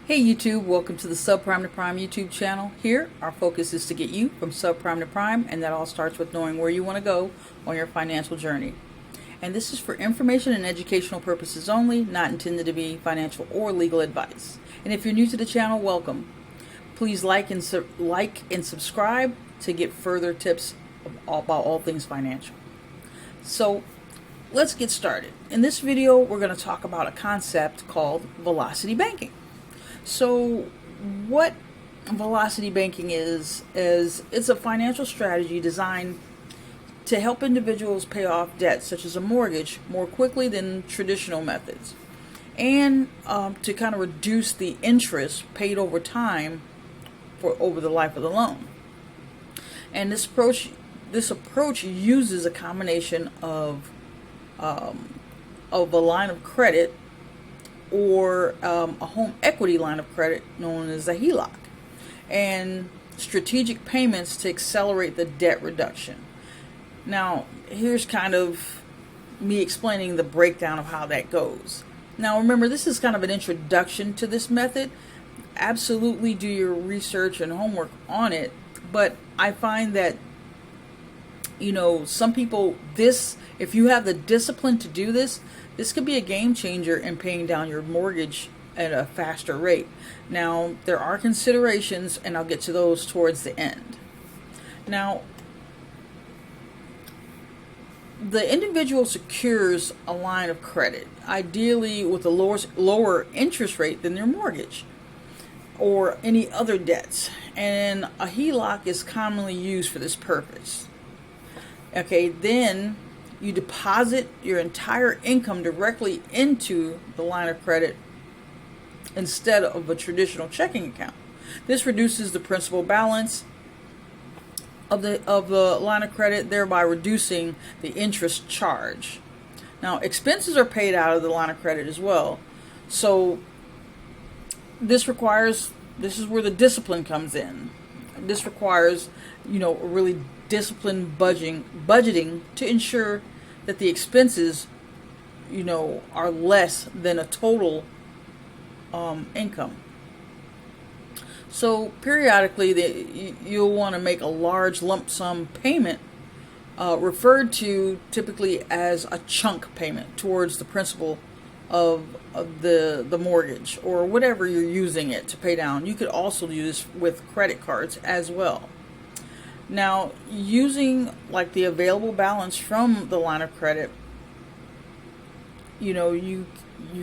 Hey YouTube, welcome to the Subprime to Prime YouTube channel. Here, our focus is to get you from subprime to prime, and that all starts with knowing where you want to go on your financial journey. And this is for information and educational purposes only, not intended to be financial or legal advice. And if you're new to the channel, welcome. Please like and subscribe to get further tips about all things financial. So, let's get started. In this video, we're going to talk about a concept called velocity banking. So what velocity banking is it's a financial strategy designed to help individuals pay off debts such as a mortgage more quickly than traditional methods, and to kind of reduce the interest paid over time over the life of the loan. And this approach uses a combination of a line of credit or a home equity line of credit known as a HELOC, and strategic payments to accelerate the debt reduction. Now, here's kind of me explaining the breakdown of how that goes. Now, remember, this is kind of an introduction to this method. Absolutely do your research and homework on it, but I find that, some people, if you have the discipline to do this could be a game changer in paying down your mortgage at a faster rate. Now, there are considerations, and I'll get to those towards the end. Now, the individual secures a line of credit, ideally with a lower interest rate than their mortgage or any other debts, and a HELOC is commonly used for this purpose. Okay, then you deposit your entire income directly into the line of credit instead of a traditional checking account. This reduces the principal balance of the line of credit, thereby reducing the interest charge. Now, expenses are paid out of the line of credit as well. So this is where the discipline comes in. This requires, a really disciplined budgeting to ensure that the expenses, are less than a total income. So periodically, you'll want to make a large lump sum payment, referred to typically as a chunk payment towards the principal of the mortgage or whatever you're using it to pay down. You could also use with credit cards as well. Now, using like the available balance from the line of credit, you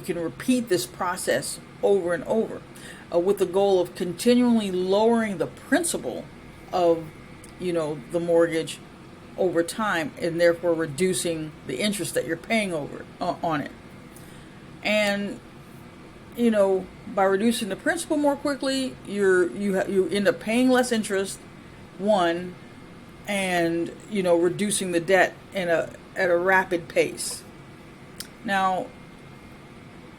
can repeat this process over and over with the goal of continually lowering the principal of, the mortgage over time, and therefore reducing the interest that you're paying on it. And, by reducing the principal more quickly, you end up paying less interest, and reducing the debt at a rapid pace. Now,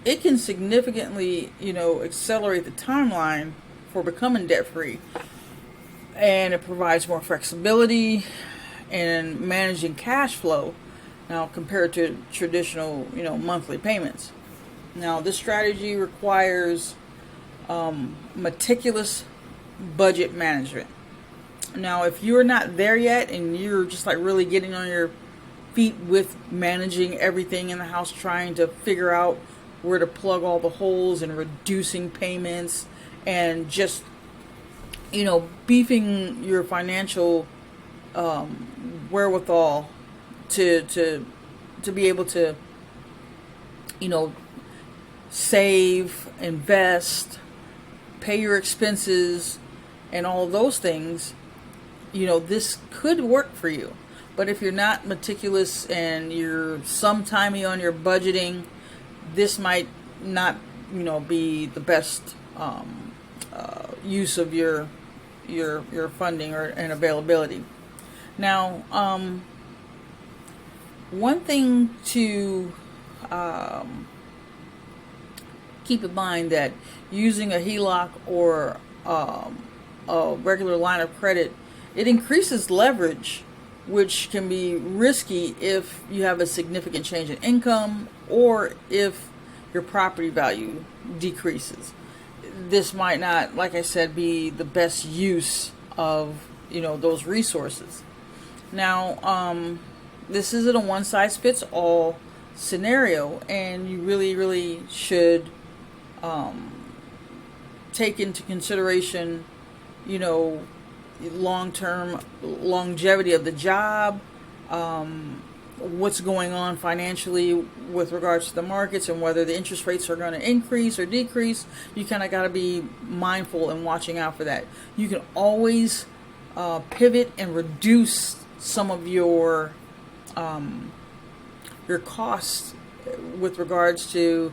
it can significantly accelerate the timeline for becoming debt free, and it provides more flexibility in managing cash flow now compared to traditional monthly payments. Now, this strategy requires meticulous budget management. Now, if you're not there yet and you're just like really getting on your feet with managing everything in the house, trying to figure out where to plug all the holes and reducing payments and just, beefing your financial wherewithal to be able to, save, invest, pay your expenses, and all of those things, this could work for you. But if you're not meticulous and you're sometimey on your budgeting, this might not, be the best use of your funding and availability. Now, one thing to keep in mind that using a HELOC or a regular line of credit, it increases leverage, which can be risky if you have a significant change in income or if your property value decreases. this might not, like I said, be the best use of, those resources. Now, this isn't a one size fits all scenario, and you really, really should take into consideration, long-term longevity of the job, what's going on financially with regards to the markets, and whether the interest rates are going to increase or decrease. You kind of got to be mindful and watching out for that. You can always pivot and reduce some of your costs with regards to,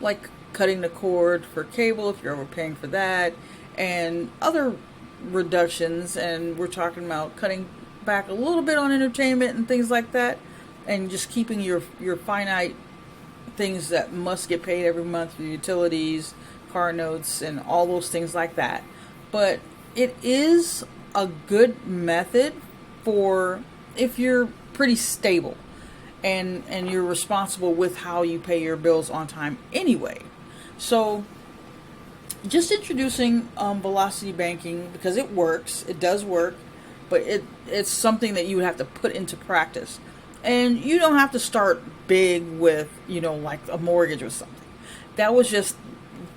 like cutting the cord for cable if you're overpaying for that, and other reductions. And we're talking about cutting back a little bit on entertainment and things like that, and just keeping your finite things that must get paid every month, your utilities, car notes, and all those things like that. But it is a good method for if you're pretty stable and you're responsible with how you pay your bills on time anyway. So just introducing velocity banking, because it works, it does work, but it's something that you would have to put into practice. And you don't have to start big with, like a mortgage or something. That was just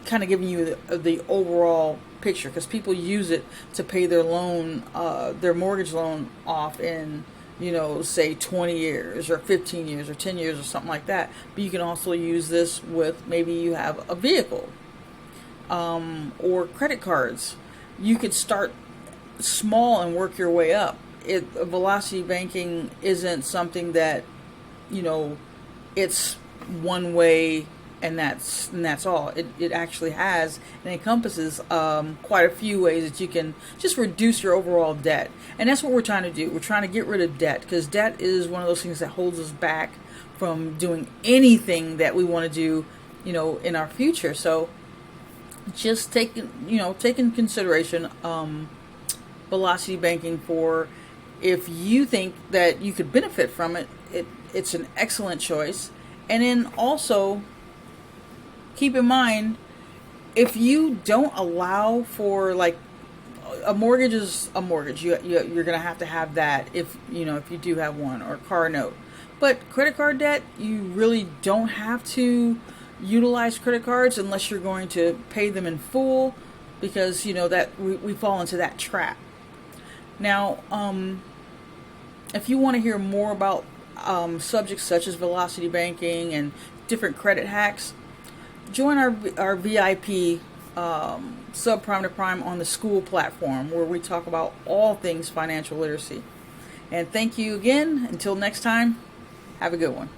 kind of giving you the overall picture, because people use it to pay their loan, their mortgage loan off in, say 20 years or 15 years or 10 years or something like that. But you can also use this with, maybe you have a vehicle, or credit cards. You could start small and work your way up. Velocity banking isn't something that, it's one way and that's all. It actually has and encompasses quite a few ways that you can just reduce your overall debt. And that's what we're trying to do. We're trying to get rid of debt, because debt is one of those things that holds us back from doing anything that we want to do, in our future. So just take in consideration velocity banking for, if you think that you could benefit from it, it's an excellent choice. And then also keep in mind, if you don't allow for, like, a mortgage is a mortgage, you're going to have that if you do have one, or a car note. But credit card debt, you really don't have to utilize credit cards unless you're going to pay them in full, because that we fall into that trap. Now, if you want to hear more about subjects such as velocity banking and different credit hacks, join our VIP Subprime to Prime on the School platform, where we talk about all things financial literacy. And thank you again. Until next time, have a good one.